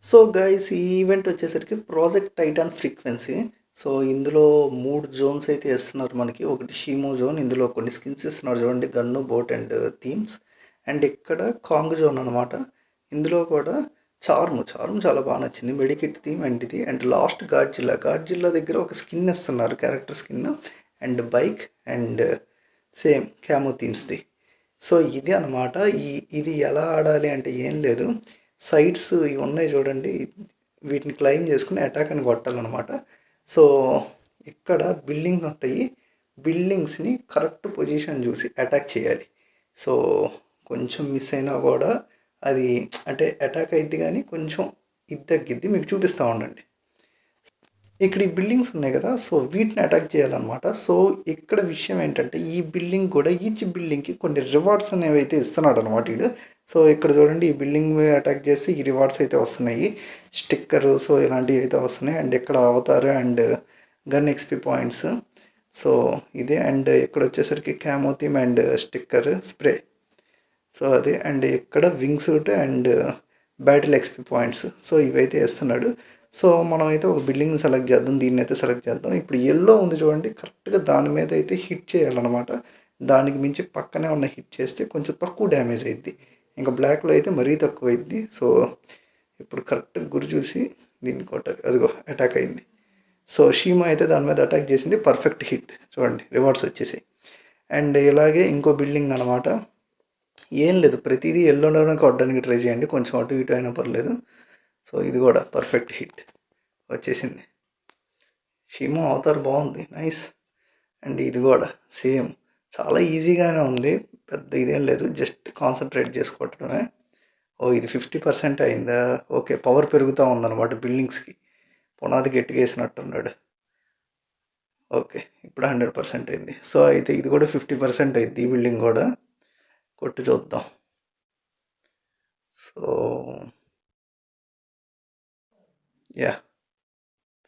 So guys ఈ event వచ్చేసరికి project Titan frequency. So ఇందులో 3 జోన్స్ అయితే ఇస్తున్నారు మనకి. ఒకటి షీమో జోన్, ఇందులో కొన్ని స్కిన్స్ ఇస్తున్నారు చూడండి, gun, boat and themes. And ఇక్కడ కాంగ్ జోన్ అనమాట. ఇందులో కూడా చార్మ్ చాలా బాగా నచ్చింది, మెడికిట్ థీమ్ అండ్ ఇది. అండ్ లాస్ట్ గాడ్జిల్లా దగ్గర ఒక స్కిన్ ఇస్తున్నారు, character skin and bike and same camo థీమ్స్ది. సో ఇది అనమాట. ఇది ఎలా ఆడాలి అంటే ఏం లేదు, సైడ్స్ ఇవి ఉన్నాయి చూడండి, వీటిని క్లైమ్ చేసుకుని అటాక్ అని కొట్టాలన్నమాట. సో ఇక్కడ బిల్డింగ్స్ ఉంటాయి, బిల్డింగ్స్ని కరెక్ట్ పొజిషన్ చూసి అటాక్ చేయాలి. సో కొంచెం మిస్ అయినా కూడా అది అంటే అటాక్ అయింది, కానీ కొంచెం ఇది తగ్గిద్ది. మీకు చూపిస్తూ ఉండండి. ఇక్కడ ఈ బిల్డింగ్స్ ఉన్నాయి కదా, సో వీటిని అటాక్ చేయాలన్నమాట. సో ఇక్కడ విషయం ఏంటంటే ఈ బిల్డింగ్ కూడా ఈచ్ బిల్డింగ్కి కొన్ని రివార్డ్స్ అనేవి అయితే ఇస్తున్నాడు అనమాట వీడు. సో ఇక్కడ చూడండి, ఈ బిల్డింగ్ అటాక్ చేసి ఈ రివార్డ్స్ అయితే వస్తున్నాయి, స్టిక్కర్ సో ఇలాంటివి అయితే వస్తున్నాయి. అండ్ ఇక్కడ avatar and gun XP points. So ఇదే. అండ్ ఇక్కడ వచ్చేసరికి camo theme and sticker spray. So అదే. అండ్ ఇక్కడ wingsuit and battle XP points. So ఇవైతే ఇస్తున్నాడు. సో మనం అయితే ఒక బిల్డింగ్ సెలెక్ట్ చేద్దాం, దీన్ని అయితే సెలెక్ట్ చేద్దాం. ఇప్పుడు ఎల్లో ఉంది చూడండి, కరెక్ట్గా దాని మీద అయితే హిట్ చేయాలన్నమాట. దానికి మించి పక్కనే ఉన్న హిట్ చేస్తే కొంచెం తక్కువ డ్యామేజ్ అయింది, ఇంకా బ్లాక్లో అయితే మరీ తక్కువ అయింది. సో ఇప్పుడు కరెక్ట్గా గురి చూసి దీన్ని కొట్టాలి. అదిగో అటాక్ అయింది. సో షీమా అయితే దాని మీద అటాక్ చేసింది, పర్ఫెక్ట్ హిట్. చూడండి రివార్డ్స్ వచ్చేసాయి. అండ్ ఇలాగే ఇంకో బిల్డింగ్ అనమాట. ఏం లేదు, ప్రతిదీ ఎల్లోనే కొట్టడానికి ట్రై చేయండి, కొంచెం అటు ఇటు అయినా పర్లేదు. సో ఇది కూడా పర్ఫెక్ట్ హిట్ వచ్చేసింది. షీమో అవతార్ బాగుంది, నైస్. అండ్ ఇది కూడా సేమ్, చాలా ఈజీగానే ఉంది, పెద్ద ఇదేం లేదు, జస్ట్ కాన్సన్ట్రేట్ చేసుకోవటమే. ఓ ఇది 50% అయిందా? ఓకే, పవర్ పెరుగుతూ ఉందన్నమాట బిల్డింగ్స్కి, పునాది గట్టిగా వేసినట్టున్నాడు. ఓకే, ఇప్పుడు 100% అయింది. సో అయితే ఇది కూడా 50% అయింది, ఈ బిల్డింగ్ కూడా. కొట్టి చూద్దాం. సో యా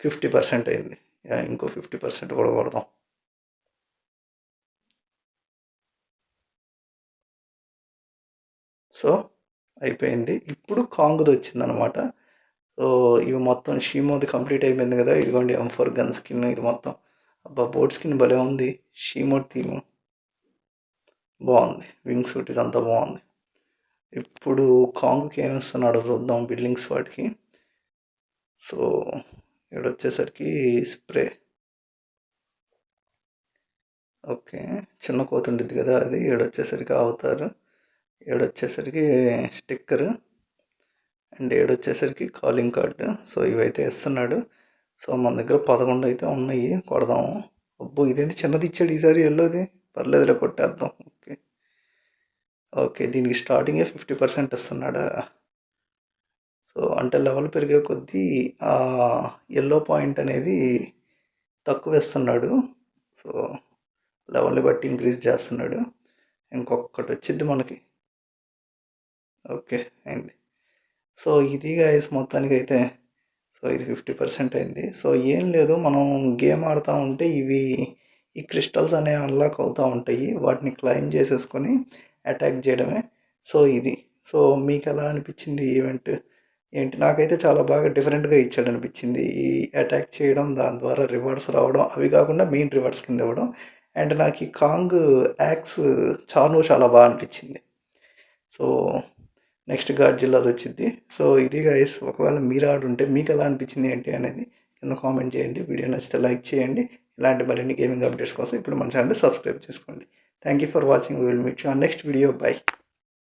50% అయింది. యా ఇంకో 50% కూడా కొడదాం. సో అయిపోయింది. ఇప్పుడు కాంగ్ది వచ్చింది అనమాట. సో ఇవి మొత్తం షీమోది కంప్లీట్ అయిపోయింది కదా. ఇదిగోండి M4 గన్ స్కిన్, ఇది మొత్తం. అబ్బా బోట్ స్కిన్ భలే ఉంది, షీమో థీమ్ బాగుంది, వింగ్ సూట్ ఇదంతా బాగుంది. ఇప్పుడు కాంగ్కి ఏమిస్తున్నాడో చూద్దాం బిల్డింగ్స్ వాటికి. సో ఇక్కడ వచ్చేసరికి స్ప్రే. ఓకే, చిన్న కోత ఉండిద్ది కదా అది. ఏడొచ్చేసరికి అవుతారు, ఏడొచ్చేసరికి స్టిక్కర్ అండ్ ఏడొచ్చేసరికి కాలింగ్ కార్డు. సో ఇవైతే ఇస్తున్నాడు. సో మన దగ్గర 11 అయితే ఉన్నాయి, కొడదాము. అబ్బో ఇదేంటి చిన్నది ఇచ్చాడు ఈసారి, ఎల్లోది. పర్లేదులే కొట్టేద్దాం. ఓకే ఓకే, దీనికి స్టార్టింగే 50% ఇస్తున్నాడా? సో అంటే లెవెల్ పెరిగే కొద్దీ ఆ ఎల్లో పాయింట్ అనేది తక్కువ ఇస్తున్నాడు. సో లెవెల్ని బట్టి ఇంక్రీజ్ చేస్తున్నాడు. ఇంకొకటి వచ్చింది మనకి. ఓకే అయింది. సో ఇది గైస్ మొత్తానికి అయితే. సో ఇది 50% అయింది. సో ఏం లేదు, మనం గేమ్ ఆడుతూ ఉంటే ఈ క్రిస్టల్స్ అనేవి అన్లాక్ అవుతూ ఉంటాయి, వాటిని క్లైమ్ చేసేసుకొని అటాక్ చేయడమే. సో ఇది. సో మీకు ఎలా అనిపించింది ఈవెంట్ ఏంటి? నాకైతే చాలా బాగా డిఫరెంట్గా ఇచ్చాడు అనిపించింది, ఈ అటాక్ చేయడం, దాని ద్వారా రివార్డ్స్ రావడం, అవి కాకుండా మెయిన్ రివార్డ్స్ కింద ఇవ్వడం. అండ్ నాకు ఈ కాంగ్ యాక్స్ చాలా బాగా అనిపించింది. సో నెక్స్ట్ గాడ్జిల్లాది వచ్చింది. సో ఇది గైస్, ఒకవేళ మీరు ఆడుంటే మీకు ఎలా అనిపించింది ఏంటి అనేది కింద కామెంట్ చేయండి. వీడియో నచ్చితే లైక్ చేయండి. ఇలాంటి మరిన్ని గేమింగ్ అప్డేట్స్ కోసం ఇప్పుడు మన ఛానల్ సబ్స్క్రైబ్ చేసుకోండి. Thank you for watching. Will meet you on next video. By.